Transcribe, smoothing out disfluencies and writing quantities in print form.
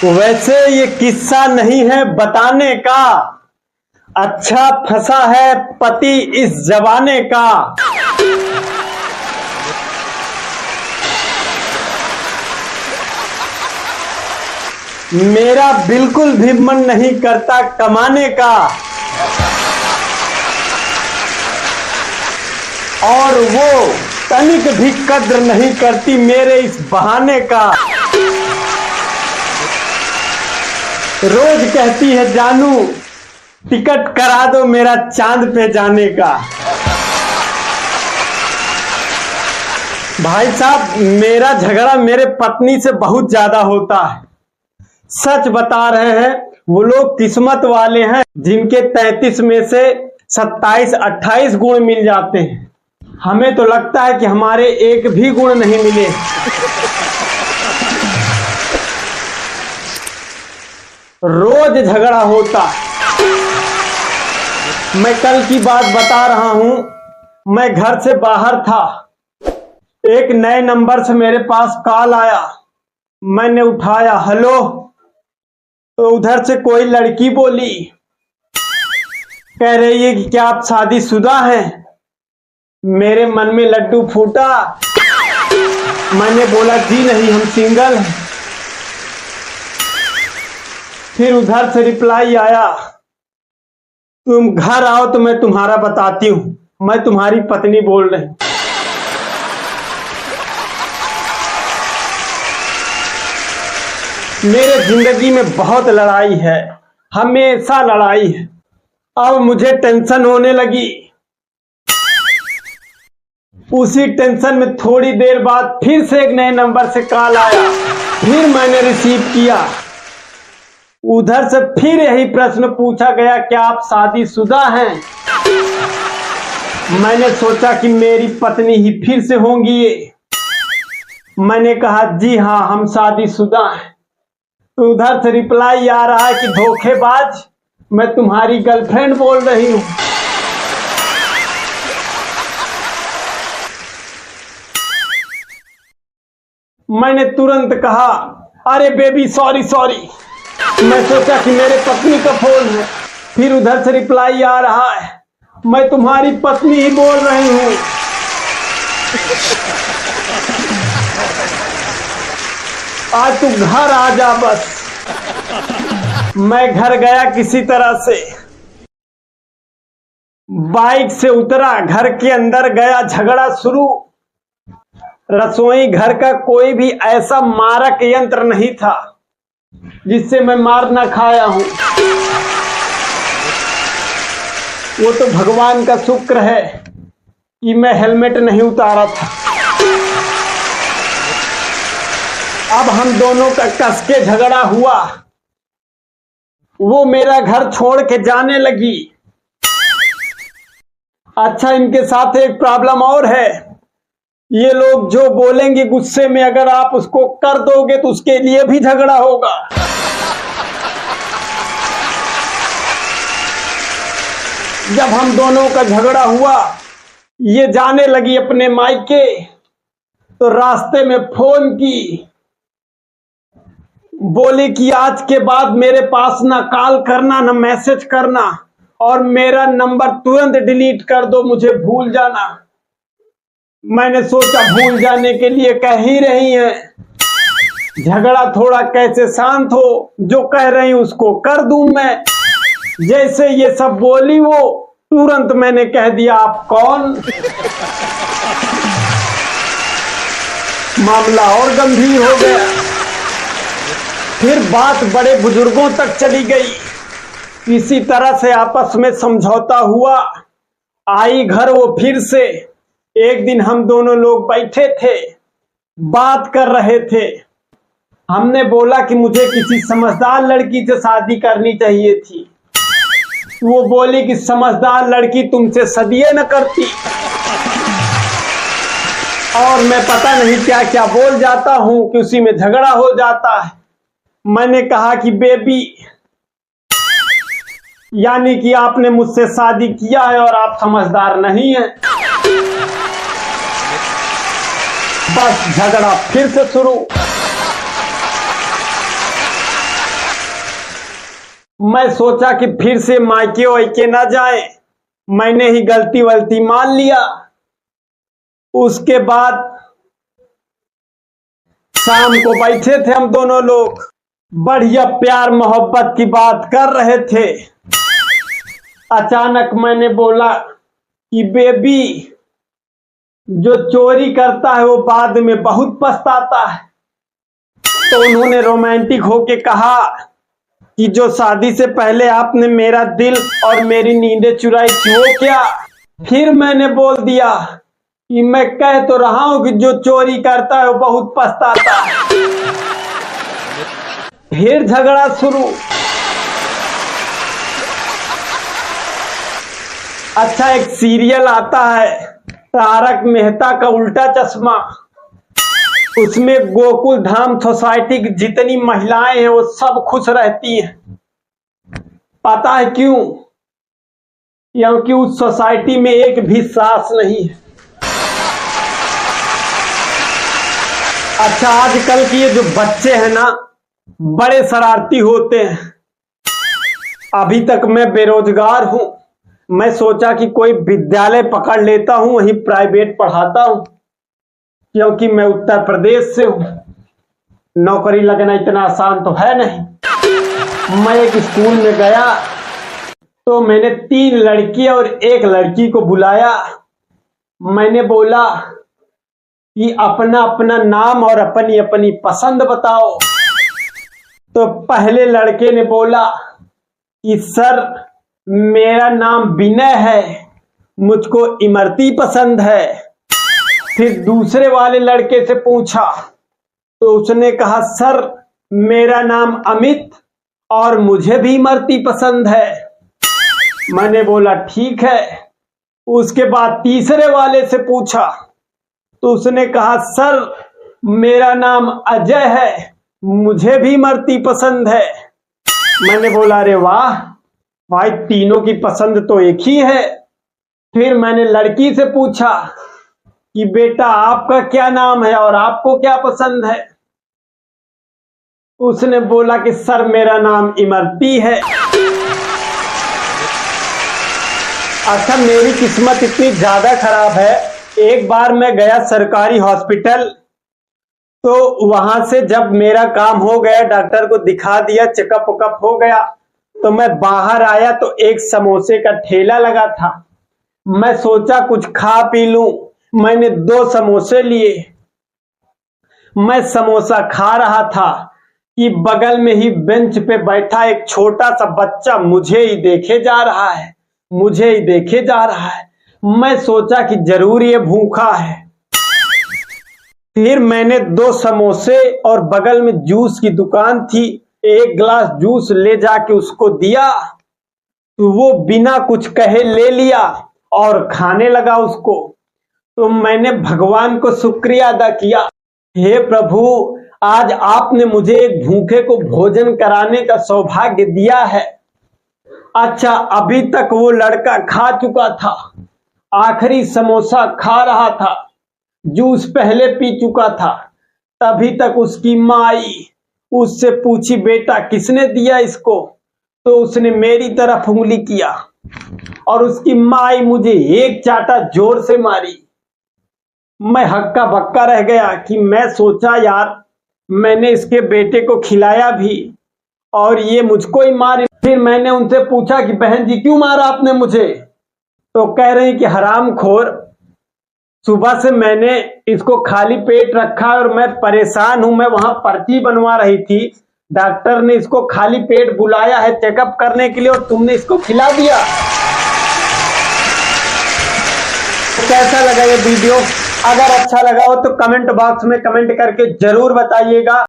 वैसे ये किस्सा नहीं है बताने का, अच्छा फंसा है पति इस जमाने का। मेरा बिल्कुल भी मन नहीं करता कमाने का, और वो तनिक भी कद्र नहीं करती मेरे इस बहाने का। रोज कहती है जानू टिकट करा दो मेरा चांद पे जाने का। भाई साहब, मेरा झगड़ा मेरे पत्नी से बहुत ज्यादा होता है। सच बता रहे हैं, वो लोग किस्मत वाले हैं जिनके 33 में से 27-28 गुण मिल जाते हैं। हमें तो लगता है कि हमारे एक भी गुण नहीं मिले। रोज झगड़ा होता है। मैं कल की बात बता रहा हूं। मैं घर से बाहर था, एक नए नंबर से मेरे पास कॉल आया। मैंने उठाया, हेलो। तो उधर से कोई लड़की बोली, कह रही है कि क्या आप शादीशुदा हैं। मेरे मन में लड्डू फूटा। मैंने बोला जी नहीं, हम सिंगल हैं। फिर उधर से रिप्लाई आया, तुम घर आओ तो मैं तुम्हारा बताती हूं, मैं तुम्हारी पत्नी बोल रही। मेरे जिंदगी में बहुत लड़ाई है, हमेशा लड़ाई है। अब मुझे टेंशन होने लगी। उसी टेंशन में थोड़ी देर बाद फिर से एक नए नंबर से कॉल आया। फिर मैंने रिसीव किया। उधर से फिर यही प्रश्न पूछा गया, क्या आप शादीशुदा हैं। मैंने सोचा कि मेरी पत्नी ही फिर से होंगी ये। मैंने कहा जी हाँ, हम शादीशुदा हैं। तो उधर से रिप्लाई आ रहा है कि धोखेबाज, मैं तुम्हारी गर्लफ्रेंड बोल रही हूं। मैंने तुरंत कहा, अरे बेबी सॉरी सॉरी। मैं सोचा कि मेरे पत्नी का फोन है। फिर उधर से रिप्लाई आ रहा है, मैं तुम्हारी पत्नी ही बोल रही हूं। आज तू घर आ जा बस। मैं घर गया किसी तरह से, बाइक से उतरा, घर के अंदर गया, झगड़ा शुरू। रसोई घर का कोई भी ऐसा मारक यंत्र नहीं था जिससे मैं मार ना खाया हूं। वो तो भगवान का शुक्र है कि मैं हेलमेट नहीं उतारा था। अब हम दोनों का कस के झगड़ा हुआ। वो मेरा घर छोड़ के जाने लगी। अच्छा, इनके साथ एक प्रॉब्लम और है। ये लोग जो बोलेंगे गुस्से में, अगर आप उसको कर दोगे तो उसके लिए भी झगड़ा होगा। जब हम दोनों का झगड़ा हुआ, ये जाने लगी अपने मायके। तो रास्ते में फोन की, बोली कि आज के बाद मेरे पास ना कॉल करना ना मैसेज करना, और मेरा नंबर तुरंत डिलीट कर दो, मुझे भूल जाना। मैंने सोचा भूल जाने के लिए कह ही रही हैं, झगड़ा थोड़ा कैसे शांत हो, जो कह रही उसको कर दूं मैं। जैसे ये सब बोली वो, तुरंत मैंने कह दिया आप कौन। मामला और गंभीर हो गया। फिर बात बड़े बुजुर्गों तक चली गई। इसी तरह से आपस में समझौता हुआ। आई घर वो फिर से। एक दिन हम दोनों लोग बैठे थे, बात कर रहे थे। हमने बोला कि मुझे किसी समझदार लड़की से शादी करनी चाहिए थी। वो बोली कि समझदार लड़की तुमसे सदिये न करती। और मैं पता नहीं क्या क्या बोल जाता हूं कि उसी में झगड़ा हो जाता है। मैंने कहा कि बेबी, यानी कि आपने मुझसे शादी किया है और आप समझदार नहीं हैं। बस झगड़ा फिर से शुरू। मैं सोचा कि फिर से मायके वायके ना जाए, मैंने ही गलती वलती मान लिया। उसके बाद शाम को बैठे थे हम दोनों लोग, बढ़िया प्यार मोहब्बत की बात कर रहे थे। अचानक मैंने बोला कि बेबी, जो चोरी करता है वो बाद में बहुत पछताता है। तो उन्होंने रोमांटिक होके कहा कि जो शादी से पहले आपने मेरा दिल और मेरी नींदें चुराई थी वो क्या? फिर मैंने बोल दिया कि मैं कह तो रहा हूं कि जो चोरी करता है वो बहुत पछताता है। फिर झगड़ा शुरू। अच्छा, एक सीरियल आता है तारक मेहता का उल्टा चश्मा, उसमें गोकुल धाम सोसाइटी की जितनी महिलाएं हैं वो सब खुश रहती हैं। पता है क्यों? क्योंकि उस सोसाइटी में एक भी सास नहीं है। अच्छा, आजकल के ये जो बच्चे हैं ना, बड़े शरारती होते हैं। अभी तक मैं बेरोजगार हूं, मैं सोचा कि कोई विद्यालय पकड़ लेता हूं, वहीं प्राइवेट पढ़ाता हूं, क्योंकि मैं उत्तर प्रदेश से हूं, नौकरी लगना इतना आसान तो है नहीं। मैं एक स्कूल में गया तो मैंने 3 लड़की और 1 लड़की को बुलाया। मैंने बोला कि अपना अपना नाम और अपनी अपनी पसंद बताओ। तो पहले लड़के ने बोला कि सर, मेरा नाम विनय है, मुझको इमरती पसंद है। फिर दूसरे वाले लड़के से पूछा तो उसने कहा सर, मेरा नाम अमित और मुझे भी इमरती पसंद है। मैंने बोला ठीक है। उसके बाद तीसरे वाले से पूछा तो उसने कहा सर, मेरा नाम अजय है, मुझे भी इमरती पसंद है। मैंने बोला अरे वाह भाई, तीनों की पसंद तो एक ही है। फिर मैंने लड़की से पूछा कि बेटा आपका क्या नाम है और आपको क्या पसंद है? उसने बोला कि सर, मेरा नाम इमरती है। अच्छा, मेरी किस्मत इतनी ज्यादा खराब है, एक बार मैं गया सरकारी हॉस्पिटल, तो वहां से जब मेरा काम हो गया, डॉक्टर को दिखा दिया, चेकअप वकअप हो गया, तो मैं बाहर आया तो एक समोसे का ठेला लगा था। मैं सोचा कुछ खा पी लूं, मैंने 2 समोसे लिए। मैं समोसा खा रहा था कि बगल में ही बेंच पे बैठा एक छोटा सा बच्चा मुझे ही देखे जा रहा है, मुझे ही देखे जा रहा है। मैं सोचा कि जरूर ये भूखा है। फिर मैंने 2 समोसे और बगल में जूस की दुकान थी, 1 गिलास जूस ले जाके उसको दिया, तो वो बिना कुछ कहे ले लिया और खाने लगा उसको। तो मैंने भगवान को शुक्रिया अदा किया, हे प्रभु, आज आपने मुझे एक भूखे को भोजन कराने का सौभाग्य दिया है। अच्छा, अभी तक वो लड़का खा चुका था, आखिरी समोसा खा रहा था, जूस पहले पी चुका था। तभी तक उसकी माँ आई, उससे पूछी बेटा किसने दिया इसको? तो उसने मेरी तरफ उंगली किया और उसकी माँ आई, मुझे एक चाटा जोर से मारी। मैं हक्का बक्का रह गया कि मैं सोचा यार, मैंने इसके बेटे को खिलाया भी और ये मुझको ही मारे। फिर मैंने उनसे पूछा कि बहन जी क्यों मारा आपने मुझे? तो कह रही कि हरामखोर, सुबह से मैंने इसको खाली पेट रखा और मैं परेशान हूं, मैं वहां पर्ची बनवा रही थी, डॉक्टर ने इसको खाली पेट बुलाया है चेकअप करने के लिए और तुमने इसको खिला दिया। तो कैसा लगा ये वीडियो? अगर अच्छा लगा हो तो कमेंट बॉक्स में कमेंट करके जरूर बताइएगा।